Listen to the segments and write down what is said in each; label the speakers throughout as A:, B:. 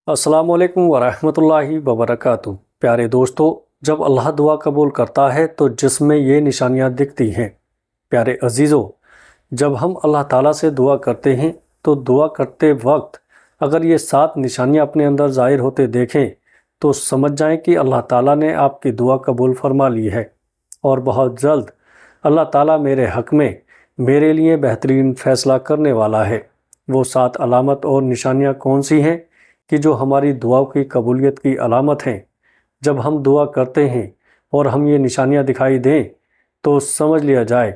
A: السلام علیکم ورحمۃ اللہ وبرکاتہ۔ پیارے دوستو، جب اللہ دعا قبول کرتا ہے تو جسم میں یہ نشانیاں دکھتی ہیں۔ پیارے عزیزو، جب ہم اللہ تعالیٰ سے دعا کرتے ہیں تو دعا کرتے وقت اگر یہ 7 نشانیاں اپنے اندر ظاہر ہوتے دیکھیں تو سمجھ جائیں کہ اللہ تعالیٰ نے آپ کی دعا قبول فرما لی ہے، اور بہت جلد اللہ تعالیٰ میرے حق میں میرے لیے بہترین فیصلہ کرنے والا ہے۔ وہ 7 علامت اور نشانیاں کون سی ہیں کہ جو ہماری دعاؤں کی قبولیت کی علامت ہیں؟ جب ہم دعا کرتے ہیں اور ہم یہ نشانیاں دکھائی دیں تو سمجھ لیا جائے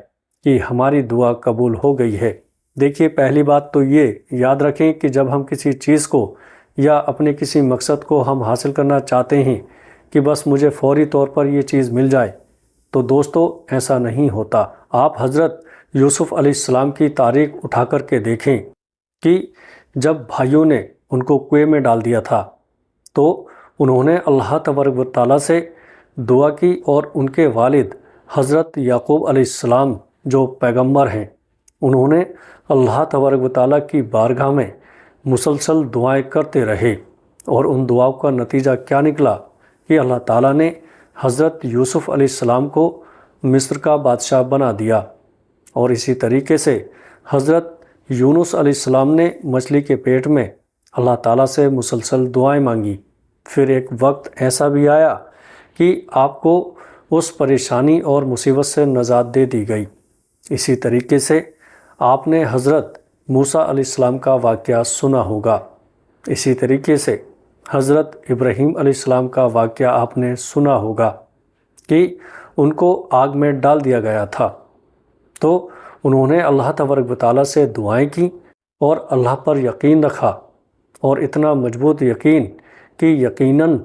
A: کہ ہماری دعا قبول ہو گئی ہے۔ دیکھیے، پہلی بات تو یہ یاد رکھیں کہ جب ہم کسی چیز کو یا اپنے کسی مقصد کو ہم حاصل کرنا چاہتے ہیں کہ بس مجھے فوری طور پر یہ چیز مل جائے، تو دوستو ایسا نہیں ہوتا۔ آپ حضرت یوسف علیہ السلام کی تاریخ اٹھا کر کے دیکھیں کہ جب بھائیوں نے ان کو کنویں میں ڈال دیا تھا تو انہوں نے اللہ تبارک و تعالیٰ سے دعا کی، اور ان کے والد حضرت یعقوب علیہ السلام جو پیغمبر ہیں، انہوں نے اللہ تبارک و تعالیٰ کی بارگاہ میں مسلسل دعائیں کرتے رہے، اور ان دعاؤں کا نتیجہ کیا نکلا کہ اللہ تعالیٰ نے حضرت یوسف علیہ السلام کو مصر کا بادشاہ بنا دیا۔ اور اسی طریقے سے حضرت یونس علیہ السلام نے مچھلی کے پیٹ میں اللہ تعالیٰ سے مسلسل دعائیں مانگی۔ پھر ایک وقت ایسا بھی آیا کہ آپ کو اس پریشانی اور مصیبت سے نجات دے دی گئی۔ اسی طریقے سے آپ نے حضرت موسیٰ علیہ السلام کا واقعہ سنا ہوگا۔ اسی طریقے سے حضرت ابراہیم علیہ السلام کا واقعہ آپ نے سنا ہوگا کہ ان کو آگ میں ڈال دیا گیا تھا، تو انہوں نے اللہ تبارک و تعالیٰ سے دعائیں کی اور اللہ پر یقین رکھا، اور اتنا مضبوط یقین کہ یقیناً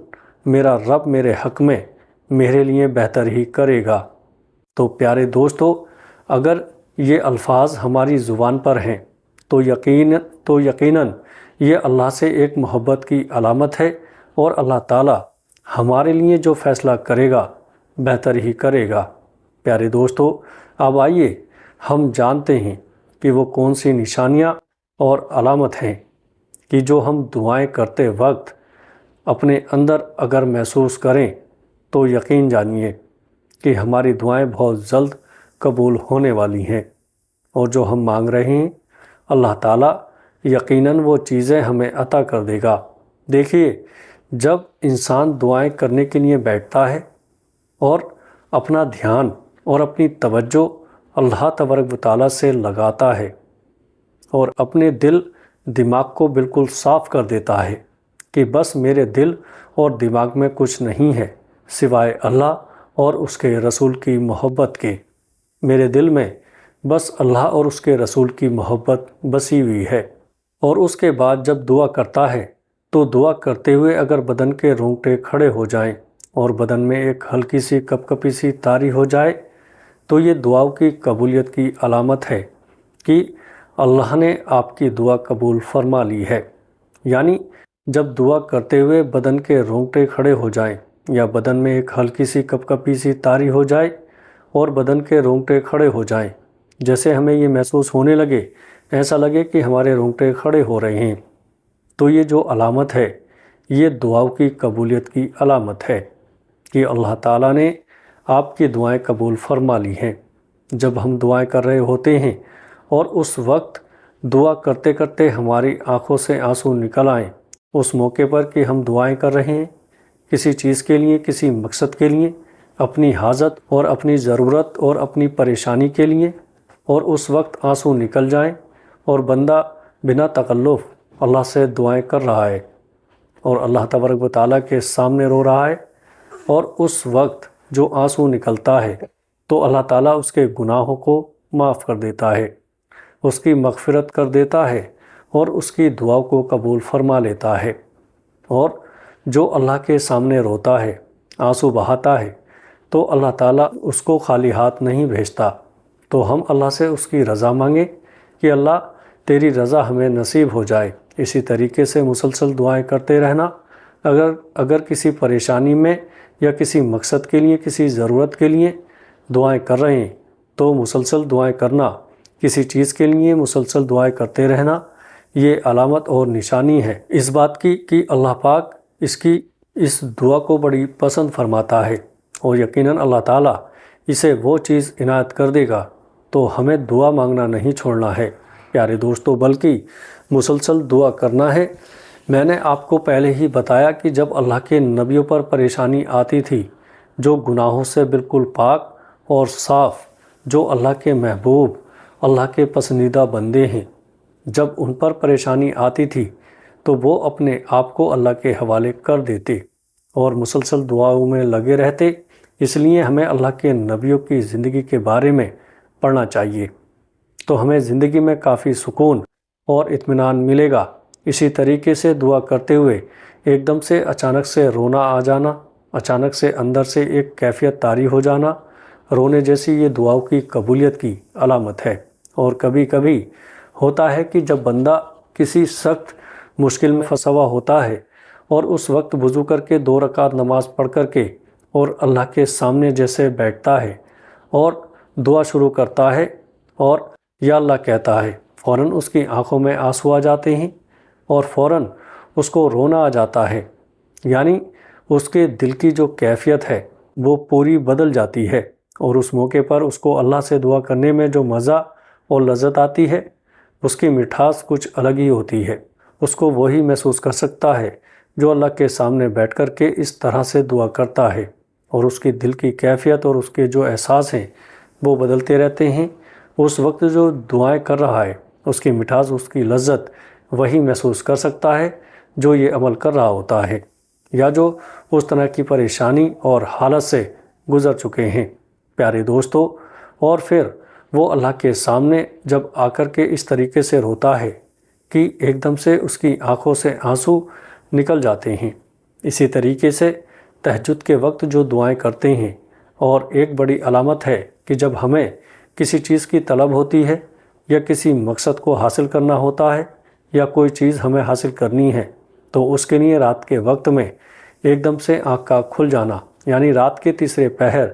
A: میرا رب میرے حق میں میرے لیے بہتر ہی کرے گا۔ تو پیارے دوستو، اگر یہ الفاظ ہماری زبان پر ہیں تو یقیناً یہ اللہ سے ایک محبت کی علامت ہے، اور اللہ تعالیٰ ہمارے لیے جو فیصلہ کرے گا بہتر ہی کرے گا۔ پیارے دوستو، اب آئیے ہم جانتے ہیں کہ وہ کون سی نشانیاں اور علامت ہیں کہ جو ہم دعائیں کرتے وقت اپنے اندر اگر محسوس کریں تو یقین جانیے کہ ہماری دعائیں بہت جلد قبول ہونے والی ہیں، اور جو ہم مانگ رہے ہیں اللہ تعالیٰ یقیناً وہ چیزیں ہمیں عطا کر دے گا۔ دیکھیے، جب انسان دعائیں کرنے کے لیے بیٹھتا ہے اور اپنا دھیان اور اپنی توجہ اللہ تبارک و تعالیٰ سے لگاتا ہے اور اپنے دل دماغ کو بالکل صاف کر دیتا ہے کہ بس میرے دل اور دماغ میں کچھ نہیں ہے سوائے اللہ اور اس کے رسول کی محبت کے، میرے دل میں بس اللہ اور اس کے رسول کی محبت بسی ہوئی ہے۔ اور اس کے بعد جب دعا کرتا ہے تو دعا کرتے ہوئے اگر بدن کے رونگٹے کھڑے ہو جائیں اور بدن میں ایک ہلکی سی کپکپی سی طاری ہو جائے تو یہ دعاؤں کی قبولیت کی علامت ہے کہ اللہ نے آپ کی دعا قبول فرما لی ہے۔ یعنی جب دعا کرتے ہوئے بدن کے رونگٹے کھڑے ہو جائیں یا بدن میں ایک ہلکی سی کپکپی سی طاری ہو جائے اور بدن کے رونگٹے کھڑے ہو جائیں، جیسے ہمیں یہ محسوس ہونے لگے، ایسا لگے کہ ہمارے رونگٹے کھڑے ہو رہے ہیں، تو یہ جو علامت ہے یہ دعاؤں کی قبولیت کی علامت ہے کہ اللہ تعالیٰ نے آپ کی دعائیں قبول فرما لی ہیں۔ جب ہم دعائیں کر رہے ہوتے ہیں اور اس وقت دعا کرتے کرتے ہماری آنکھوں سے آنسو نکل آئیں، اس موقع پر کہ ہم دعائیں کر رہے ہیں کسی چیز کے لیے، کسی مقصد کے لیے، اپنی حاجت اور اپنی ضرورت اور اپنی پریشانی کے لیے، اور اس وقت آنسو نکل جائیں اور بندہ بنا تکلف اللہ سے دعائیں کر رہا ہے اور اللہ تبارک و تعالیٰ کے سامنے رو رہا ہے، اور اس وقت جو آنسو نکلتا ہے تو اللہ تعالیٰ اس کے گناہوں کو معاف کر دیتا ہے، اس کی مغفرت کر دیتا ہے، اور اس کی دعاؤں کو قبول فرما لیتا ہے۔ اور جو اللہ کے سامنے روتا ہے، آنسو بہاتا ہے، تو اللہ تعالیٰ اس کو خالی ہاتھ نہیں بھیجتا۔ تو ہم اللہ سے اس کی رضا مانگیں کہ اللہ تیری رضا ہمیں نصیب ہو جائے۔ اسی طریقے سے مسلسل دعائیں کرتے رہنا۔ اگر کسی پریشانی میں یا کسی مقصد کے لیے، کسی ضرورت کے لیے دعائیں کر رہے ہیں تو مسلسل دعائیں کرنا، کسی چیز کے لیے مسلسل دعائیں کرتے رہنا، یہ علامت اور نشانی ہے اس بات کی کہ اللہ پاک اس دعا کو بڑی پسند فرماتا ہے، اور یقیناً اللہ تعالیٰ اسے وہ چیز عنایت کر دے گا۔ تو ہمیں دعا مانگنا نہیں چھوڑنا ہے پیارے دوستو، بلکہ مسلسل دعا کرنا ہے۔ میں نے آپ کو پہلے ہی بتایا کہ جب اللہ کے نبیوں پر پریشانی آتی تھی، جو گناہوں سے بالکل پاک اور صاف، جو اللہ کے محبوب، اللہ کے پسندیدہ بندے ہیں، جب ان پر پریشانی آتی تھی تو وہ اپنے آپ کو اللہ کے حوالے کر دیتے اور مسلسل دعاؤں میں لگے رہتے۔ اس لیے ہمیں اللہ کے نبیوں کی زندگی کے بارے میں پڑھنا چاہیے، تو ہمیں زندگی میں کافی سکون اور اطمینان ملے گا۔ اسی طریقے سے دعا کرتے ہوئے ایک دم سے اچانک سے رونا آ جانا، اچانک سے اندر سے ایک کیفیت طاری ہو جانا، رونے جیسی، یہ دعاؤں کی قبولیت کی علامت ہے۔ اور کبھی کبھی ہوتا ہے کہ جب بندہ کسی سخت مشکل میں پھنسا ہوا ہوتا ہے اور اس وقت وضو کر کے 2 رکعت نماز پڑھ کر کے اور اللہ کے سامنے جیسے بیٹھتا ہے اور دعا شروع کرتا ہے اور یا اللہ کہتا ہے، فوراً اس کی آنکھوں میں آنسو آ جاتے ہیں اور فوراً اس کو رونا آ جاتا ہے، یعنی اس کے دل کی جو کیفیت ہے وہ پوری بدل جاتی ہے، اور اس موقع پر اس کو اللہ سے دعا کرنے میں جو مزہ اور لذت آتی ہے، اس کی مٹھاس کچھ الگ ہی ہوتی ہے۔ اس کو وہی محسوس کر سکتا ہے جو اللہ کے سامنے بیٹھ کر کے اس طرح سے دعا کرتا ہے، اور اس کی دل کی کیفیت اور اس کے جو احساس ہیں وہ بدلتے رہتے ہیں۔ اس وقت جو دعائیں کر رہا ہے اس کی مٹھاس، اس کی لذت وہی محسوس کر سکتا ہے جو یہ عمل کر رہا ہوتا ہے، یا جو اس طرح کی پریشانی اور حالت سے گزر چکے ہیں پیارے دوستو۔ اور پھر وہ اللہ کے سامنے جب آ کر کے اس طریقے سے روتا ہے کہ ایک دم سے اس کی آنکھوں سے آنسو نکل جاتے ہیں۔ اسی طریقے سے تہجد کے وقت جو دعائیں کرتے ہیں، اور ایک بڑی علامت ہے کہ جب ہمیں کسی چیز کی طلب ہوتی ہے یا کسی مقصد کو حاصل کرنا ہوتا ہے یا کوئی چیز ہمیں حاصل کرنی ہے، تو اس کے لیے رات کے وقت میں ایک دم سے آنکھ کا کھل جانا، یعنی رات کے تیسرے پہر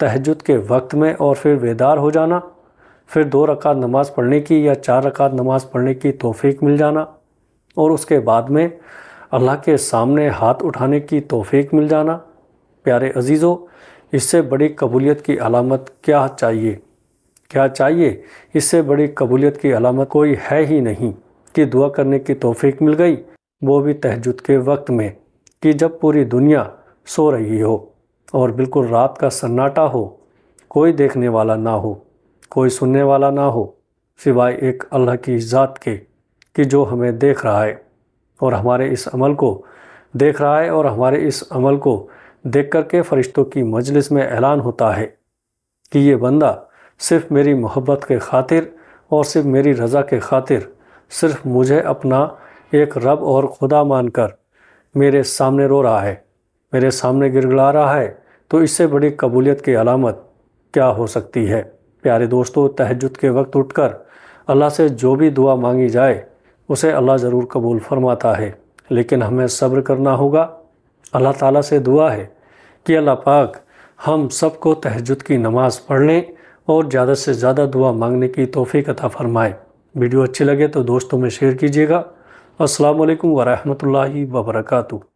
A: تہجد کے وقت میں، اور پھر بیدار ہو جانا، پھر 2 رکعت نماز پڑھنے کی یا 4 رکعت نماز پڑھنے کی توفیق مل جانا، اور اس کے بعد میں اللہ کے سامنے ہاتھ اٹھانے کی توفیق مل جانا۔ پیارے عزیزو، اس سے بڑی قبولیت کی علامت کیا چاہیے؟ اس سے بڑی قبولیت کی علامت کوئی ہے ہی نہیں کہ دعا کرنے کی توفیق مل گئی، وہ بھی تہجد کے وقت میں، کہ جب پوری دنیا سو رہی ہو اور بالکل رات کا سناٹا ہو، کوئی دیکھنے والا نہ ہو، کوئی سننے والا نہ ہو، سوائے ایک اللہ کی ذات کے کہ جو ہمیں دیکھ رہا ہے اور ہمارے اس عمل کو دیکھ رہا ہے، اور ہمارے اس عمل کو دیکھ کر کے فرشتوں کی مجلس میں اعلان ہوتا ہے کہ یہ بندہ صرف میری محبت کے خاطر اور صرف میری رضا کے خاطر صرف مجھے اپنا ایک رب اور خدا مان کر میرے سامنے رو رہا ہے، میرے سامنے گڑگڑا رہا ہے۔ تو اس سے بڑی قبولیت کی علامت کیا ہو سکتی ہے؟ پیارے دوستو، تہجد کے وقت اٹھ کر اللہ سے جو بھی دعا مانگی جائے اسے اللہ ضرور قبول فرماتا ہے، لیکن ہمیں صبر کرنا ہوگا۔ اللہ تعالیٰ سے دعا ہے کہ اللہ پاک ہم سب کو تہجد کی نماز پڑھنے اور زیادہ سے زیادہ دعا مانگنے کی توفیق عطا فرمائے۔ ویڈیو اچھی لگے تو دوستوں میں شیئر کیجیے گا۔ السلام علیکم ورحمۃ اللہ وبرکاتہ۔